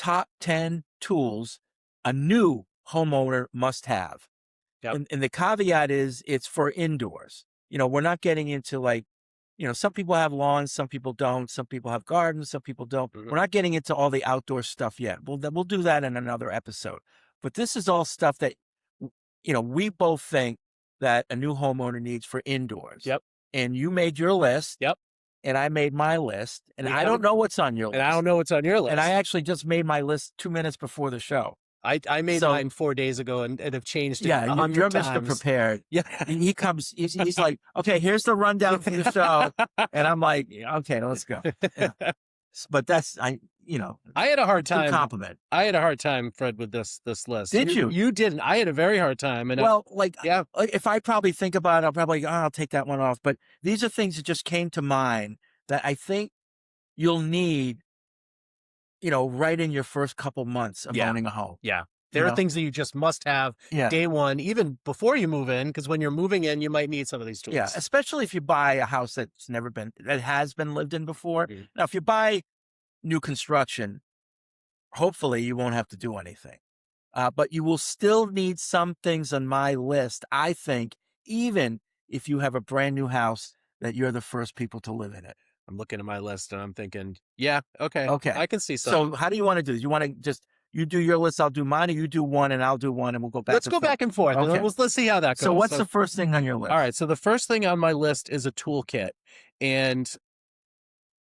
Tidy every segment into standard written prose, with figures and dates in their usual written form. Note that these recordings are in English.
top 10 tools a new homeowner must have. Yep. And the caveat is it's for indoors. We're not getting into like, some people have lawns, some people don't, some people have gardens, some people don't. Mhm. We're not getting into all the outdoor stuff yet. We'll do that in another episode. But this is all stuff that, we both think that a new homeowner needs for indoors. Yep. And you made your list. Yep. And I made my list. And We I don't haven't- know what's on your list. And I don't know what's on your list. And I actually just made my list 2 minutes before the show. I made So- mine 4 days ago and have changed it. Yeah, 100 you're times. Mr. Prepared. Yeah. And he comes, he's like, okay, here's the rundown for the show. And I'm like, okay, let's go. Yeah. But that's, I had a hard it's a time. compliment. I had a hard time, Fred, with this list. Did you? You didn't. I had a very hard time. And Well, yeah. if I probably think about it, I'll probably go, I'll take that one off. But these are things that just came to mind that I think you'll need, right in your first couple months of Yeah. owning a home. Yeah. There are things that you just must have Yeah. day one, even before you move in, because when you're moving in, you might need some of these tools. Yeah, especially if you buy a house that has been lived in before. Mhm. Now, if you buy new construction, hopefully you won't have to do anything. But you will still need some things on my list, I think, even if you have a brand new house that you're the first people to live in it. I'm looking at my list and I'm thinking, yeah, okay. Okay. I can see some. So how do you want to do this? You want to just, you do your list, I'll do mine, or you do one and I'll do one and we'll go back. Let's go back and forth. Okay. Let's see how that goes. So what's the first thing on your list? All right. So the first thing on my list is a toolkit. And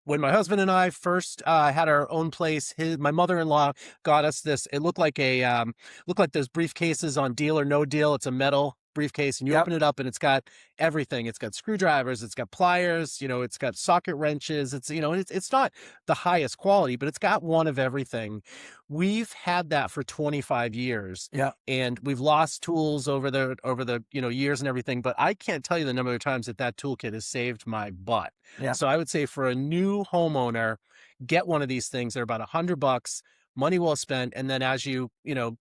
when my husband and I first had our own place, my mother-in-law got us this. It looked like those briefcases on Deal or No Deal. It's a metal briefcase, and you Yep. open it up and it's got everything. It's got screwdrivers, it's got pliers, it's got socket wrenches. It's not the highest quality, but it's got one of everything. We've had that for 25 years. Yeah. And we've lost tools over the years and everything, but I can't tell you the number of times that toolkit has saved my butt. Yeah. So I would say for a new homeowner, get one of these things. They're about $100, money well spent. And then as you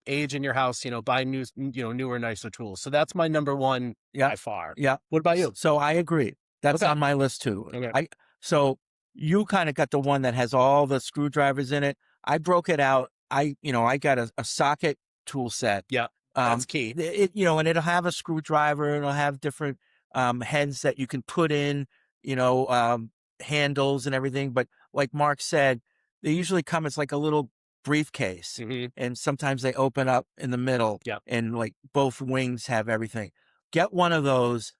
age in your house, buy newer, nicer tools. So that's my number one by far. Yeah. What about you? So I agree. That's Okay. on my list too. Okay. So you kind of got the one that has all the screwdrivers in it. I broke it out. I got a socket tool set. Yeah. That's key. And it'll have a screwdriver. It'll have different heads that you can put in, handles and everything. But like Mark said, they usually come as like a little briefcase. Mm-hmm. And sometimes they open up in the middle. Yeah. And like both wings have everything. Get one of those.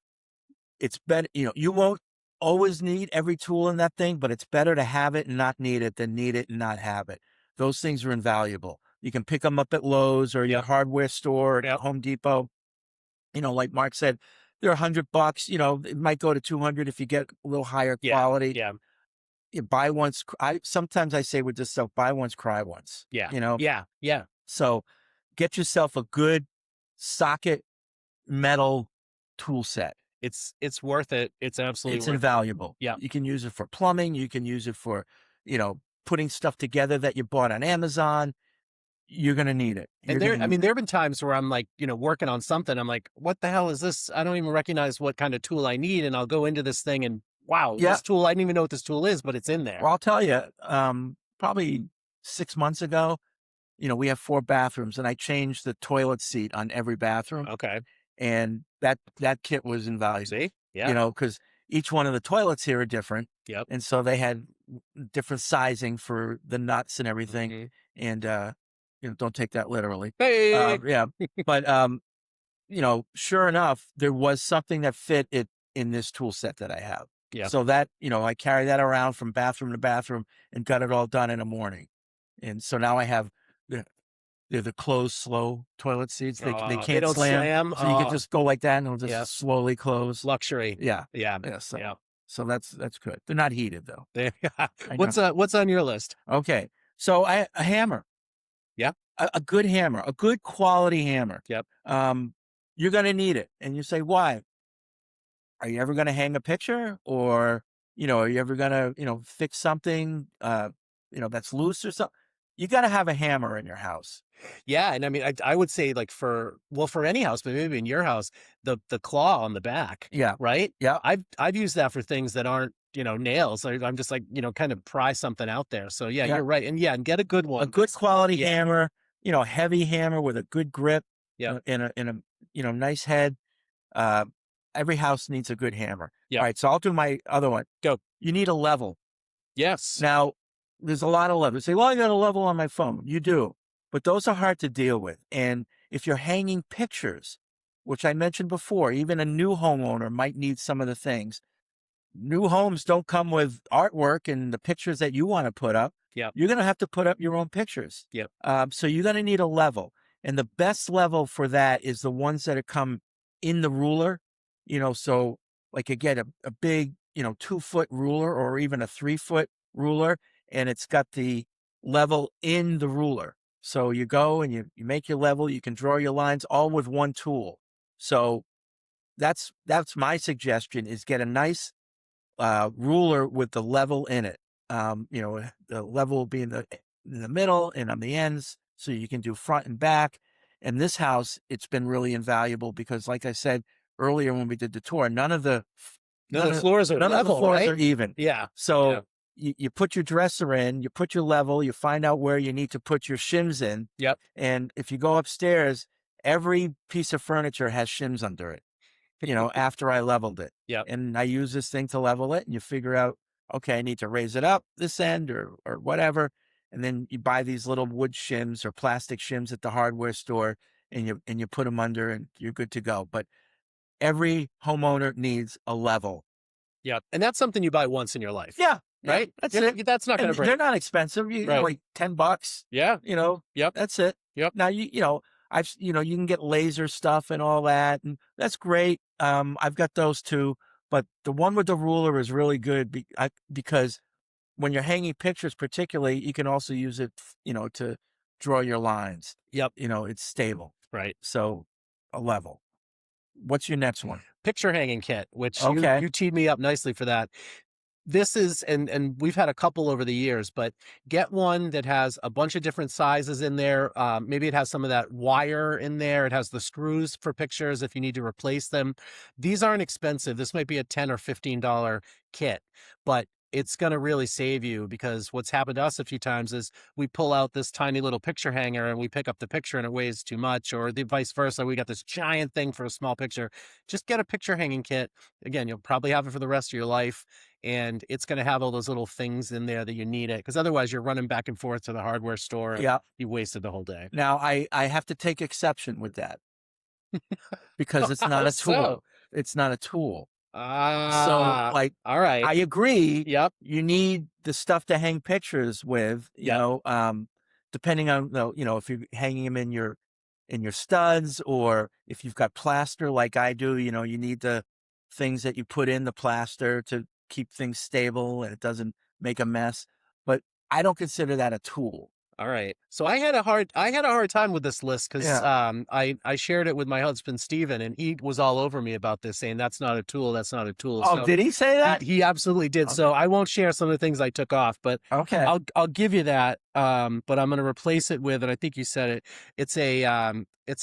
It's better, you won't always need every tool in that thing, but it's better to have it and not need it than need it and not have it. Those things are invaluable. You can pick them up at Lowe's or your hardware store at Home Depot. Like Mark said, they're $100. It might go to 200 if you get a little higher quality. Yeah. You buy once. Sometimes I say with this stuff, buy once, cry once. Yeah. Yeah. So get yourself a good socket metal tool set. It's worth it. It's absolutely It's worth invaluable. Yeah. You can use it for plumbing. You can use it for, putting stuff together that you bought on Amazon. You're going to need it. And there have been times where I'm like, working on something. I'm like, what the hell is this? I don't even recognize what kind of tool I need. And I'll go into this thing and wow, this tool, I didn't even know what this tool is, but it's in there. Well, I'll tell you, probably 6 months ago, we have 4 bathrooms and I changed the toilet seat on every bathroom. Okay. And that kit was invaluable. See? Yeah. Because each one of the toilets here are different. Yep. And so they had different sizing for the nuts and everything. Mm-hmm. And, don't take that literally. Hey. Yeah. But, sure enough, there was something that fit it in this tool set that I have. Yeah. So that, I carry that around from bathroom to bathroom and got it all done in the morning. And so now I have they're the closed, slow toilet seats. They can't they don't slam. So you can just go like that and it'll just slowly close. Luxury. Yeah. Yeah. So that's good. They're not heated though. What's on your list? Okay. So a hammer. Yeah. A good hammer, a good quality hammer. Yep. You're going to need it. And you say, why? Are you ever going to hang a picture or, are you ever going to, fix something, that's loose or something? You got to have a hammer in your house. Yeah. And I mean, I would say like for any house, but maybe in your house, the claw on the back. Yeah. Right. Yeah. I've used that for things that aren't nails. I'm just like, kind of pry something out there. So yeah, Yeah. you're right. And yeah, and get a good A one. good quality Yeah. hammer, heavy hammer with a good grip, Yep. and a nice head. Uh, every house needs a good hammer. All Yep. right, so I'll do my other one. Go. You need a level. Yes. Now, there's a lot of levels. Say, well, I got a level on my phone. You do, but those are hard to deal with. And if you're hanging pictures, which I mentioned before, even a new homeowner might need some of the things. New homes don't come with artwork and the pictures that you want to put up. Yep. You're going to have to put up your own pictures. Yep. So you're going to need a level. And the best level for that is the ones that are come in the ruler, so like you get a big, 2-foot ruler or even a 3-foot ruler, and it's got the level in the ruler. So you go and you make your level, you can draw your lines all with one tool. So that's my suggestion is get a nice ruler with the level in it. The level will be in the middle and on the ends, so you can do front and back. And this house, it's been really invaluable because, like I said earlier when we did the tour, No, the floors are none of the level, floors right? are even. Yeah. So Yeah. you put your dresser in, you put your level, you find out where you need to put your shims in, Yep. and if you go upstairs, every piece of furniture has shims under it. After I leveled it. Yep. And I use this thing to level it, and you figure out, okay, I need to raise it up this end or whatever. And then you buy these little wood shims or plastic shims at the hardware store, and you put them under, and you're good to go. But every homeowner needs a level. Yep. And that's something you buy once in your life. Yeah, yeah, Right? that's Yep. it. That's not And going to break. they're not expensive. Right. Like $10. Yeah. Yep. That's it. Yep. Now you can get laser stuff and all that, and that's great. I've got those too, but the one with the ruler is really good because when you're hanging pictures, particularly, you can also use it, to draw your lines. Yep. It's stable. Right. So a level. What's your next one? Picture hanging kit, which Okay. you teed me up nicely for that. This is, and we've had a couple over the years, but get one that has a bunch of different sizes in there. Maybe it has some of that wire in there. It has the screws for pictures if you need to replace them. These aren't expensive. This might be a $10 or $15 kit, but it's going to really save you, because what's happened to us a few times is we pull out this tiny little picture hanger and we pick up the picture and it weighs too much, or the vice versa. We got this giant thing for a small picture. Just get a picture hanging kit. Again, you'll probably have it for the rest of your life, and it's going to have all those little things in there that you need it, because otherwise you're running back and forth to the hardware store and Yeah. you wasted the whole day. Now I have to take exception with that because it's not How a tool. so? It's not a tool. So, Ah, like, all right. I agree. Yep. You need the stuff to hang pictures with, Yep. depending on if you're hanging them in your studs, or if you've got plaster like I do, you need the things that you put in the plaster to keep things stable and it doesn't make a mess. But I don't consider that a tool. All right. So I had a hard time with this list, because Yeah. I shared it with my husband Steven, and he was all over me about this, saying that's not a tool, that's not a tool. Oh, So did he say that? he absolutely did. So I won't share some of the things I took off, but Okay. I'll give you that. But I'm going to replace it with, and I think you said it. It's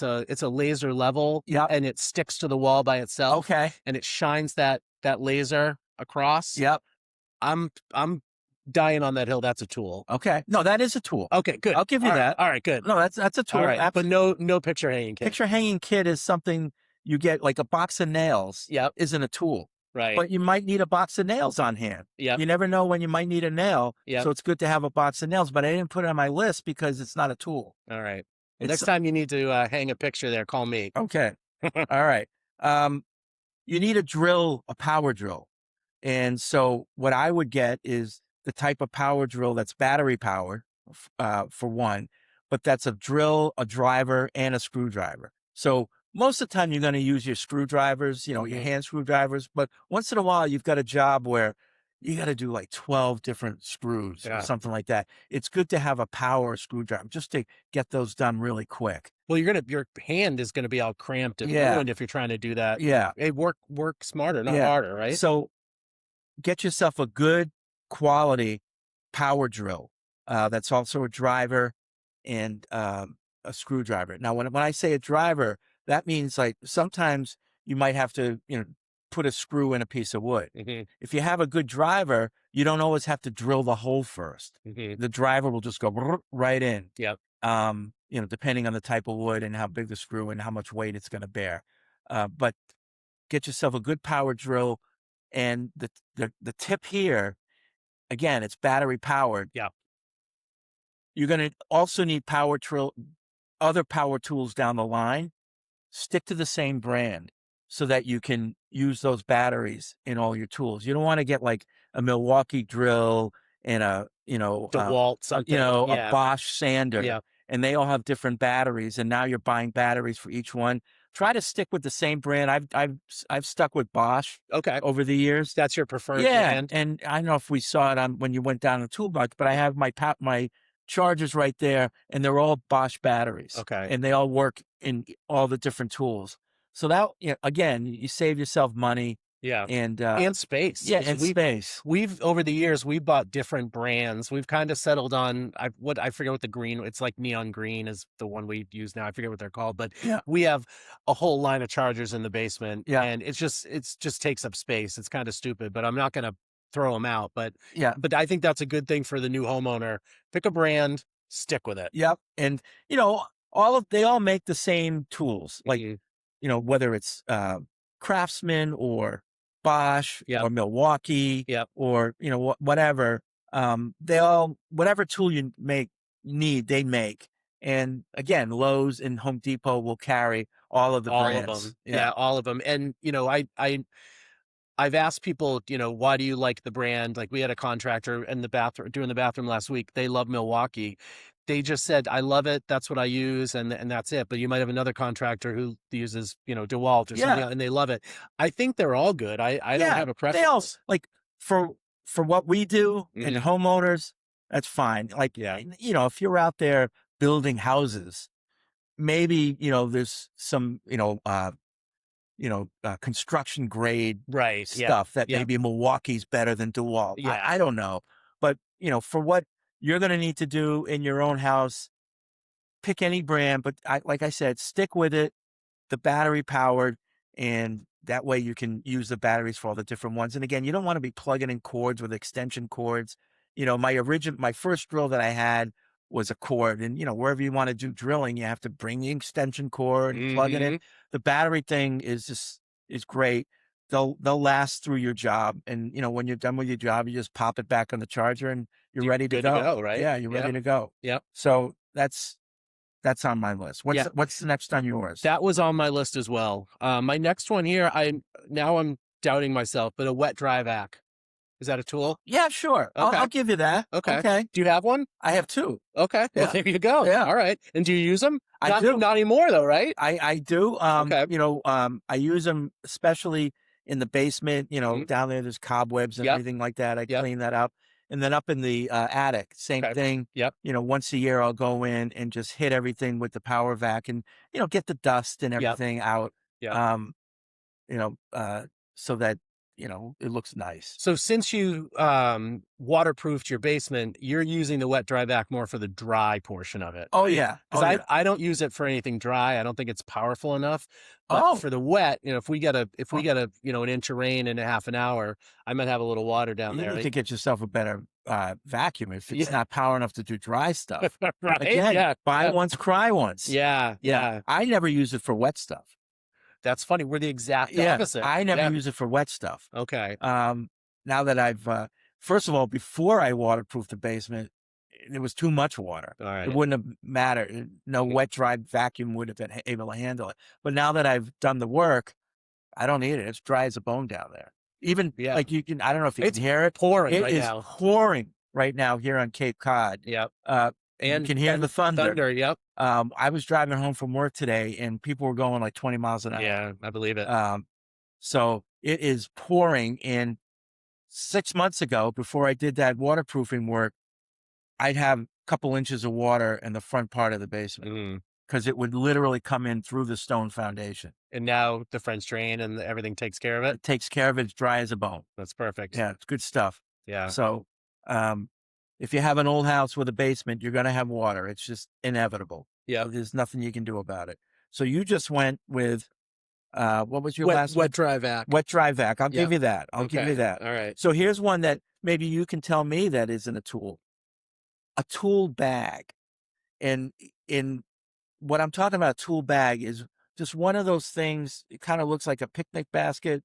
a laser level. Yep. And it sticks to the wall by itself. Okay. And it shines that laser across. Yep. I'm dying on that hill. That's a tool. Okay. No, that is a tool. Okay, good. I'll give you All right. that. All right, good. No, that's a tool. All right, but no picture hanging kit. Picture hanging kit is something you get, like a box of nails. Yep. Isn't a tool. Right. But you might need a box of nails on hand. Yep. You never know when you might need a nail. Yep. So it's good to have a box of nails, but I didn't put it on my list because it's not a tool. All right. Well, It's next time you need to hang a picture there, call me. okay. All right. You need a power drill. And so what I would get is the type of power drill that's battery powered, for one, but that's a drill, a driver, and a screwdriver. So most of the time you're going to use your screwdrivers, your hand screwdrivers, but once in a while you've got a job where you got to do like 12 different screws or something like that. It's good to have a power screwdriver just to get those done really quick. Well, your hand is gonna be all cramped and ruined if you're trying to do that. Yeah. Hey, work smarter, not harder, right? So get yourself a good quality power drill. That's also a driver and a screwdriver. Now, when I say a driver, that means like sometimes you might have to, put a screw in a piece of wood. Hmm. If you have a good driver, you don't always have to drill the hole first. Hmm. The driver will just go right in. Yep. Depending on the type of wood and how big the screw and how much weight it's going to bear. But get yourself a good power drill. And the tip here, again, it's battery powered. Yep. You're going to also need other power tools down the line. Stick to the same brand so that you can use those batteries in all your tools. You don't want to get like a Milwaukee drill and DeWalt something. a Yeah. Bosch sander, Yeah. and they all have different batteries. And now you're buying batteries for each one. Try to stick with the same brand. I've stuck with Bosch Okay. over the years. That's your preferred Yeah, brand. and I don't know if we saw it on when you went down the toolbox, but I have my chargers right there, and they're all Bosch batteries, Okay. and they all work in all the different tools. So that, again, you save yourself money Yeah. and And space. yeah, 'Cause and space. we've over the years, we bought different brands. We've kind of settled on I forget what the green, it's like neon green is the one we use now. I forget what they're called, but Yeah, we have a whole line of chargers in the basement, yeah, and it's just takes up space. It's kind of stupid, but I'm not going to throw them out. yeah, But I think that's a good thing for the new homeowner. Pick a brand, stick with it. yep. And they all make the same tools, like Mhm. whether it's Craftsman or Bosch Yep. or Milwaukee Yep. or whatever. They all, whatever tool you need, they make. And again, Lowe's and Home Depot will carry all of the All of brands. them. Yeah, Yeah, all of them. And I've asked people, why do you like the brand? Like we had a contractor in the bathroom doing the bathroom last week. They love Milwaukee. They just said, I love it. That's what I use. And that's it. But you might have another contractor who uses, DeWalt or something yeah, else, and they love it. I think they're all good. I don't yeah. have a They all preference. like for what we do and Hmm. homeowners, that's fine. Like Yeah. if you're out there building houses, maybe there's some construction grade Right. Yeah. stuff that Yeah. maybe Milwaukee's better than DeWalt. Yeah. I don't know. But, for what you're going to need to do in your own house, pick any brand. But like I said, stick with it, the battery powered, and that way you can use the batteries for all the different ones. And again, you don't want to be plugging in cords with extension cords. My first drill that I had was a cord, and wherever you want to do drilling, you have to bring the extension cord and plug it in. Hmm. The battery thing is great. They'll last through your job, and when you're done with your job, you just pop it back on the charger, and you're You're ready to good to go. go, right? Yeah, you're ready Yep. to go. Yep. So that's on my list. Yeah. What's the next on yours? That was on my list as well. My next one here, I'm doubting myself, but a wet dry vac. Is that a tool? Yeah, sure. I'll Okay. give you that. Okay. Okay. Do you have one? I have two. Okay. Well, Yeah. there you go. Yeah. All right. And do you use them? I Not, do. not anymore though, right? I do. Okay. I use them especially in the basement. Mhm. Down there, there's cobwebs and Yep. everything like that. I Yep. clean that up. And then up in the attic, same Okay. thing. Yep. Once a year, I'll go in and just hit everything with the power vac and, get the dust and Yep. everything out. Yep. Um, you know, so that, it looks nice. So since you waterproofed your basement, you're using the wet dry vac more for the dry portion of it. Oh, yeah. Because Oh, yeah. I don't use it for anything dry. I don't think it's powerful enough. But Oh, for the wet, if we get a oh, an inch of rain in a half an hour, I might have a little water down you there. need to get yourself a better vacuum if it's Yeah. not power enough to do dry stuff. Right? Again, Yeah. buy Yeah. once, cry once. Yeah. Yeah. Yeah. I never use it for wet stuff. That's funny. We're the exact Yeah. opposite. I never Yeah. use it for wet stuff. Okay. Now that first of all, before I waterproofed the basement, it was too much water. All right. It wouldn't have mattered. No Mhm. wet, dry vacuum would have been able to handle it. But now that I've done the work, I don't need it. It's dry as a bone down there. Even Yeah. like I don't know if you It's can hear it. pouring It right is now. pouring right now here on Cape Cod. Yep. You And can hear the thunder. thunder. Yep. I was driving home from work today and people were going like 20 miles an hour. Yeah. I believe it. So it is pouring. And 6 months ago, before I did that waterproofing work, I'd have a couple inches of water in the front part of the basement Mm. because it would literally come in through the stone foundation. And now the French drain and everything takes care of it. It takes care of it. It's dry as a bone. That's perfect. Yeah, it's good stuff. Yeah. So, if you have an old house with a basement, you're going to have water. It's just inevitable. Yeah. There's nothing you can do about it. So you just went with What was your Wet last wet one? dry vac. Wet dry vac. I'll give Yep. you that. I'll give you Okay. that. All right. So here's one that maybe you can tell me that isn't a tool. A tool bag. And in what I'm talking about, tool bag is just one of those things. It kind of looks like a picnic basket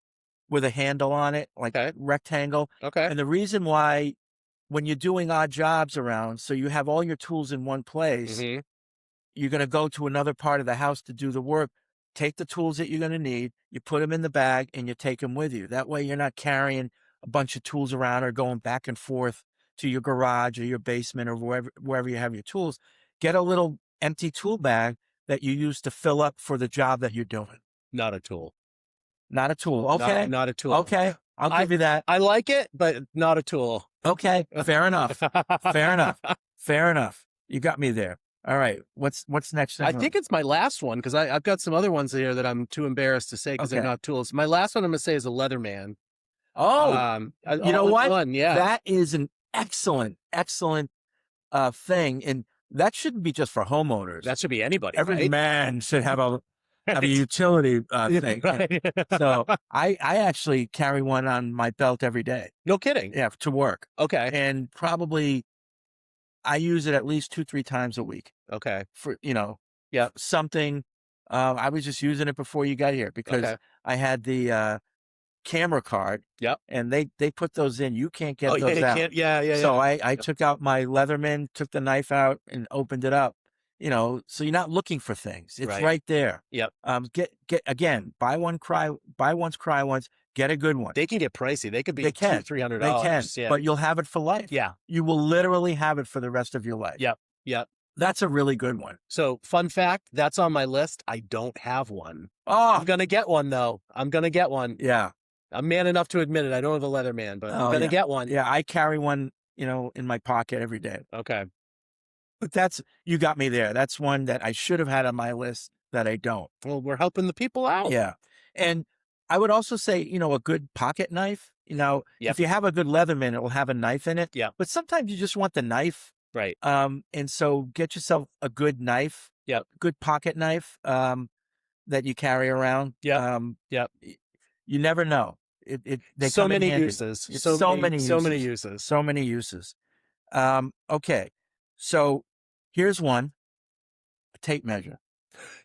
with a handle on it, like Okay. rectangle. Okay. And the reason why, when you're doing odd jobs around, so you have all your tools in one place, Mm-hmm. you're going to go to another part of the house to do the work. Take the tools that you're going to need, you put them in the bag, and you take them with you. That way, you're not carrying a bunch of tools around or going back and forth to your garage or your basement or wherever you have your tools. Get a little empty tool bag that you use to fill up for the job that you're doing. Not a tool. Not a tool. Not Okay. not a tool. Okay. I'll I give you that. I like it, but not a tool. Okay. Fair enough. Fair enough. Fair enough. You got me there. All right. What's next? I think it's my last one because I've got some other ones here that I'm too embarrassed to say because they're Okay. not tools. My last one I'm gonna say is a Leatherman. Oh, you know All in what? one, yeah. That is an excellent, excellent thing. And that shouldn't be just for homeowners. That should be anybody, Every right? man should have a Right. utility thing. Right. So I actually carry one on my belt every day. No kidding. Yeah, to work. Okay. And probably I use it at least 2-3 times a week Okay. for, Yeah. something. I was just using it before you got here because Okay. I had the camera card. Yep. And they put those in. You can't get Oh, yeah, those you out. can't. Yeah, yeah, So yeah. I took out my Leatherman, took the knife out, and opened it up. So you're not looking for things. It's Right. right there. Yep. Get again. Buy once, cry once. Get a good one. They can get pricey. They could be They can. $200-$300. They can. Yeah. But you'll have it for life. Yeah. You will literally have it for the rest of your life. Yep. Yep. That's a really good one. So, fun fact, that's on my list. I don't have one. Oh, I'm gonna get one though. I'm gonna get one. yeah. I'm man enough to admit it. I don't have a Leatherman, but I'm Oh, gonna yeah. get one. Yeah, I carry one, in my pocket every day. Okay. But you got me there. That's one that I should have had on my list that I don't. Well, we're helping the people out. Yeah. And I would also say, a good pocket knife, Yep. if you have a good Leatherman, it will have a knife in it. Yeah. But sometimes you just want the knife. Right. And so get yourself a good knife. Yep. Good pocket knife, that you carry around. Yep. Yep. You never know. They So come in many handy. uses. It's So many uses. uses. So many uses. Okay. So here's one, a tape measure.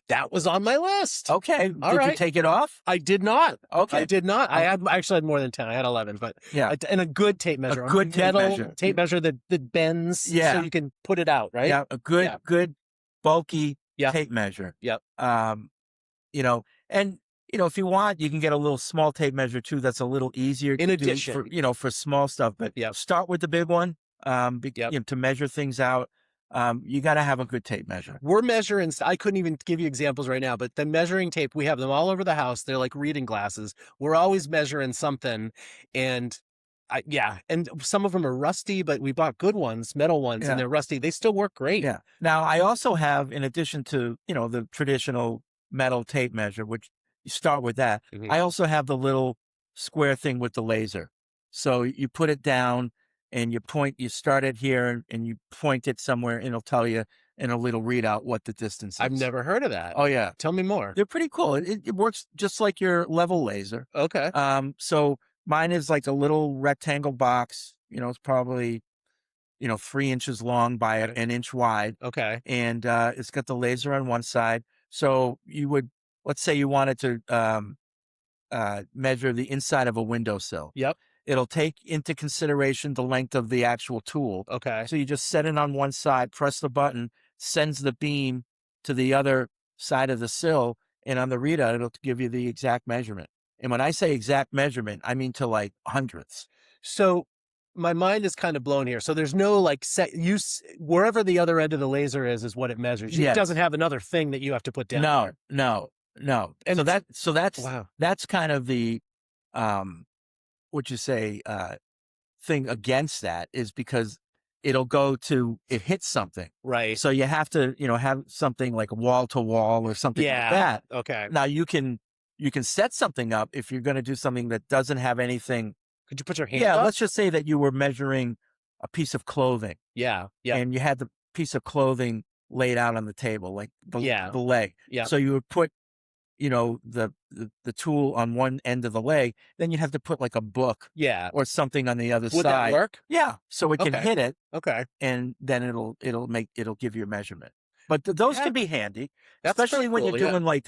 That was on my list. Okay. All Did you right. take it off? I did not. Okay. I did not. I actually had more than 10. I had 11, but Yeah. and a good tape measure. A good tape metal measure. tape measure that bends Yeah. so you can put it out, right? Yeah. A good, bulky Yeah. tape measure. Yep. And if you want, you can get a little small tape measure too. That's a little easier In to do addition. for small stuff. But Yep. start with the big one. Yep. To measure things out. You got to have a good tape measure. We're measuring. I couldn't even give you examples right now, but the measuring tape, we have them all over the house. They're like reading glasses. We're always measuring something. And and some of them are rusty, but we bought good ones, metal ones, Yeah. and they're rusty. They still work great. Yeah. Now I also have, in addition to, the traditional metal tape measure, which you start with that, Mhm. I also have the little square thing with the laser. So you put it down and you start it here and you point it somewhere and it'll tell you in a little readout what the distance is. I've never heard of that. Oh yeah. Tell me more. They're pretty cool. It works just like your level laser. Okay. So mine is like a little rectangle box, it's probably, 3 inches long by an inch wide. Okay. And it's got the laser on one side. So let's say you wanted to measure the inside of a windowsill. Yep. It'll take into consideration the length of the actual tool. Okay. So you just set it on one side, press the button, sends the beam to the other side of the sill, and on the readout, it'll give you the exact measurement. And when I say exact measurement, I mean to like hundredths. So my mind is kind of blown here. So there's no like set use wherever the other end of the laser is what it measures. Yes. It doesn't have another thing that you have to put down. No. And that's wow. That's kind of the thing against that is because it hits something. Right. So you have to, have something like wall to wall or something like that. Okay. Now you can set something up if you're going to do something that doesn't have anything. Could you put your hand up? Let's just say that you were measuring a piece of clothing. Yeah. And you had the piece of clothing laid out on the table, like the leg. Yeah. So you would put the tool on one end of the leg, then you'd have to put like a book Yeah. or something on the other Would that side. work? Yeah, so it can Okay. hit it, Okay. and then it'll give you a measurement. But those Yeah. can be handy, That's especially pretty when you're cool. Yeah. doing like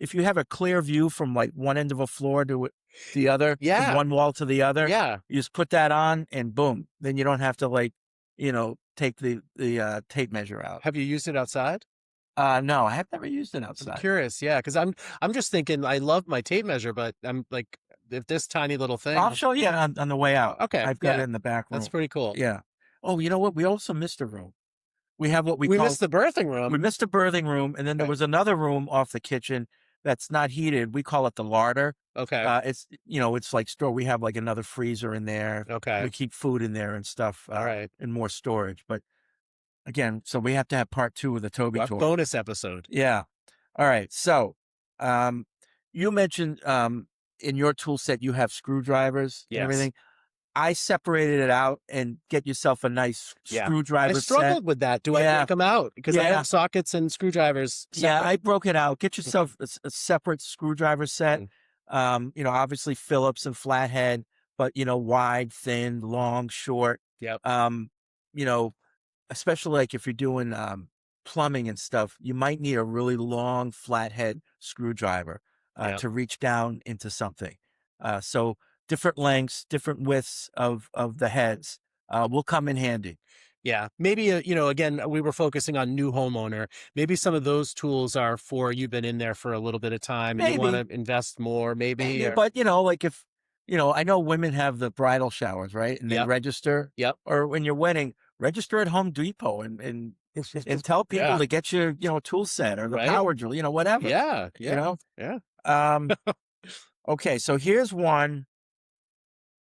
if you have a clear view from like one end of a floor to the other, from Yeah. one wall to the other. Yeah. You just put that on, and boom, then you don't have to like take the tape measure out. Have you used it outside? No, I have never used it I'm outside. curious. Yeah, because I'm just thinking I love my tape measure, but I'm like, if this tiny little I'll thing. show you on the way out. Okay. I've got it Yeah. in the back That's room. pretty cool. Yeah. Oh, you know what? We also missed a room. We have what we We call missed the birthing we room. missed a birthing room, and then there Okay. was another room off the kitchen that's not heated. We call it the larder. Okay. It's like store. We have like another freezer in there. Okay. We keep food in there and stuff, All right. and more storage. But again, so we have to have part two of the Toby A tour. bonus episode. Yeah. All right. So, um, you mentioned in your tool set you have screwdrivers and Yes. everything. I separated it out and get yourself a nice Yeah. I screwdriver set. struggled with that. Do I Yeah. break them out? Because I Yeah. have sockets and screwdrivers Yeah, separate. I broke it out. Get yourself a separate screwdriver set. Mm. Obviously Phillips and flathead, but wide, thin, long, short. Yep. You know, Especially like if you're doing plumbing and stuff, you might need a really long flathead screwdriver Yep. to reach down into something. So different lengths, different widths of the heads will come in handy. Yeah. Maybe, again, we were focusing on new homeowner. Maybe some of those tools are for you've been in there for a little bit of time and you want Maybe, to invest more, maybe. maybe, Or, but like if I know women have the bridal showers, right? And they yep. register, Yep. or when you're wedding, register at Home Depot and tell people Yeah. to get your a tool set or the Right. power drill, whatever. Yeah. You Yeah. know. Yeah. Um, okay, so here's one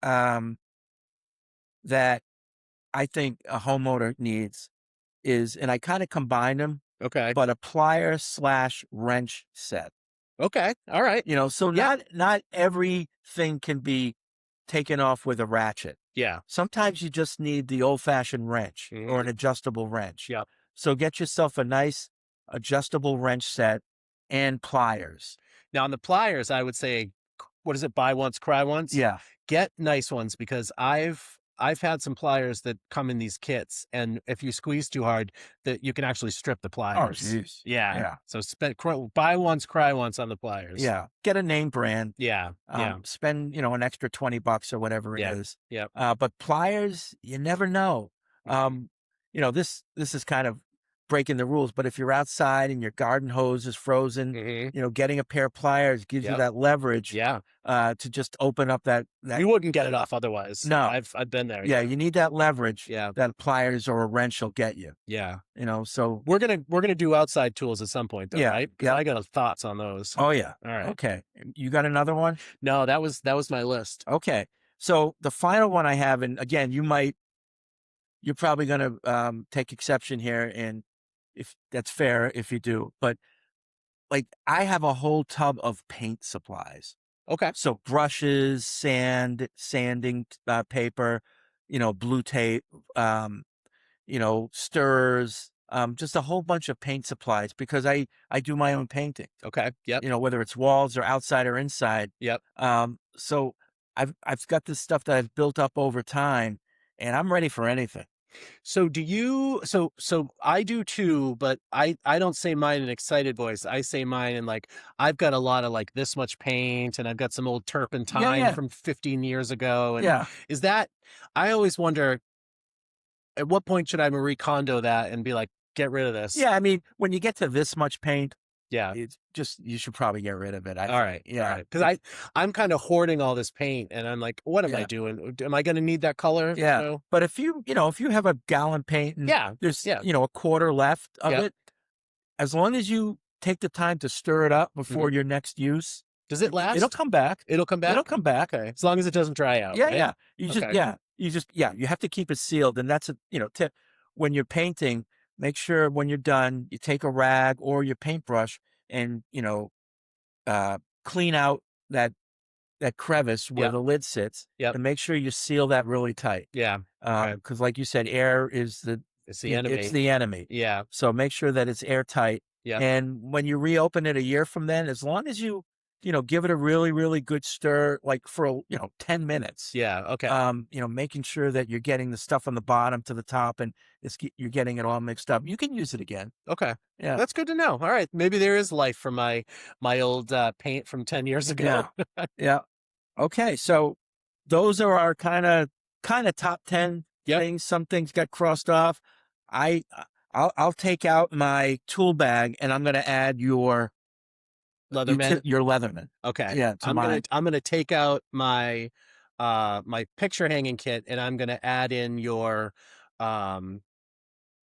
um, that I think a homeowner needs is, and I kind of combine them, Okay. but a plier slash wrench set. Okay. All right. So Yeah. not everything can be taken off with a ratchet. Yeah. Sometimes you just need the old fashioned wrench or an Mhm. adjustable wrench. Yep. So get yourself a nice adjustable wrench set and pliers. Now on the pliers, I would say, what is it? Buy once, cry once. Yeah. Get nice ones because I've had some pliers that come in these kits, and if you squeeze too hard, that you can actually strip the Oh, pliers. jeez. Yeah. Yeah. So buy once, cry once on the pliers. Yeah. Get a name brand. Yeah. Yeah. Spend, an extra $20 or whatever it Yeah. is. Yep. But pliers, you never know. This is kind of breaking the rules, but if you're outside and your garden hose is frozen, Mhm. getting a pair of pliers gives you Yep. that leverage Yeah. to just open up that. You wouldn't get it off otherwise. No. I've been there. Yeah, you need that leverage Yeah. that pliers or a wrench will get you. Yeah. So We're gonna do outside tools at some point though, Yeah, right? Because yeah. I got thoughts on those. oh yeah. All right. Okay. You got another one? No, that was my list. Okay. So the final one I have, and again, you're probably going to take exception here, and if that's fair, if you do, but like I have a whole tub of paint supplies. Okay. So brushes, sanding paper, blue tape, stirrers, just a whole bunch of paint supplies because I do my own painting. Okay. Yep. Whether it's walls or outside or inside. Yep. So I've got this stuff that I've built up over time, and I'm ready for anything. So do you so I do too, but I don't say mine in excited voice. I say mine in like I've got a lot of like this much paint and I've got some old turpentine Yeah. from 15 years ago. And Yeah. is that I always wonder at what point should I Marie Kondo that and be like, get rid of this? Yeah. I mean, when you get to this much paint, Yeah. it's just, you should probably get rid of it. All right. Yeah. All right. Because I'm kind of hoarding all this paint and I'm like, what am I Yeah. doing? Am I gonna need that color? Yeah. But if if you have a gallon paint and Yeah. there's, Yeah. a quarter left of Yep. it, as long as you take the time to stir it up before your next use, Does it last? it'll come back. It'll come back? It'll come back. Okay. As long as it doesn't dry out. Yeah. Right? Yeah. You have to keep it sealed. And that's a, tip when you're painting, make sure when you're done, you take a rag or your paintbrush and, clean out that crevice where Yep. the lid sits Yep. and make sure you seal that really tight. Yeah. Okay. Because like you said, air is It's the enemy. it's the enemy. Yeah. So make sure that it's airtight Yep. And when you reopen it a year from then, as long as you give it a really, really good stir, like for, 10 minutes, Yeah. Okay. making sure that you're getting the stuff on the bottom to the top and you're getting it all mixed up. You can use it again. Okay. Yeah. That's good to know. All right. Maybe there is life for my old paint from 10 years ago. Yeah. Yeah. Okay. So those are our kind of top 10 Yep. things. Some things got crossed off. I, I'll take out my tool bag and I'm going to add Leatherman. your Leatherman. Okay. Yeah. To mine. I'm gonna take out my picture hanging kit and I'm gonna add in your um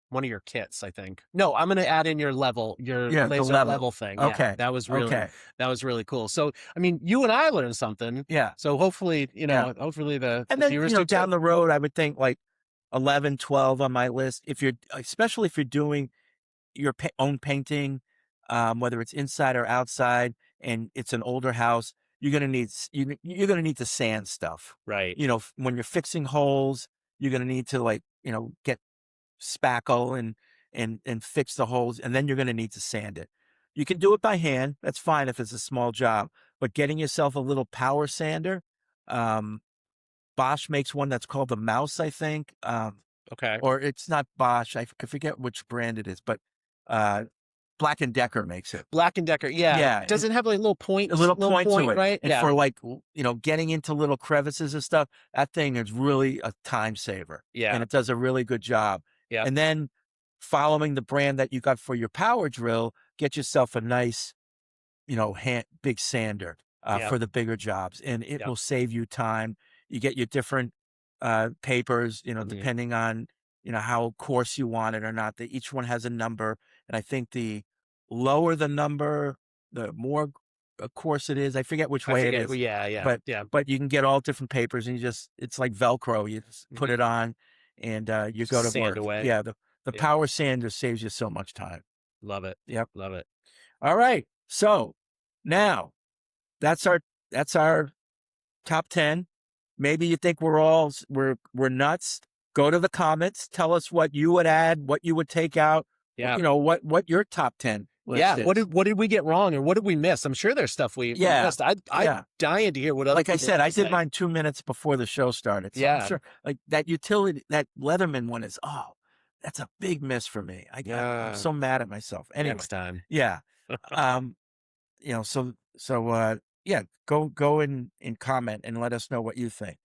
one of your kits, I think. No, I'm gonna add in your Yeah. The laser level. level thing. Yeah, Okay. Okay. that was really cool. So, I mean, you and I learned something. Yeah. So hopefully, Yeah. hopefully And the then, viewers do down too. the road, I would think like 11, 12 on my list. Especially if you're doing your own painting, whether it's inside or outside, and it's an older house, you're gonna need to sand stuff. Right. When you're fixing holes, you're gonna need to like get spackle and fix the holes, and then you're gonna need to sand it. You can do it by hand. That's fine if it's a small job, but getting yourself a little power sander. Um, Bosch makes one that's called the Mouse, I think. Okay. Or it's not Bosch. I forget which brand it is, but uh, Black and Decker makes it. Black and Decker. Yeah. Yeah, Does it have like a little little point to point, it, right? and Yeah. for like getting into little crevices and stuff, that thing is really a time saver, and Yeah. it does a really good job. Yeah. And then following the brand that you got for your power drill, get yourself a nice big sander Yeah. for the bigger jobs, and it Yeah. will save you time. You get your different papers, Hmm. depending on how coarse you want it or not. Each one has a number, and I think the lower the number, the more coarse it is. I forget which I way it forget. Well, is, yeah. Yeah. but Yeah. you can get all different papers, and it's like Velcro. You just put Hmm. it on, and you go to Sand work. away. Yeah, the Yeah. power sander saves you so much time. Love it. Yep. Love it. All right. So now that's our top 10. Maybe you think we're nuts. Go to the comments. Tell us what you would add, what you would take out. Yeah. What your top 10 Yeah. list is. What did we get wrong or what did we miss? I'm sure there's stuff we Yeah. missed. I'm Yeah. dying to hear what other Like I people have said, I to did say. mine 2 minutes before the show started. So I'm Yeah. sure like that Leatherman one that's a big miss for me. I'm Yeah. so mad at myself. Anyway. Next time. Yeah. Um, so yeah, go and comment and let us know what you think.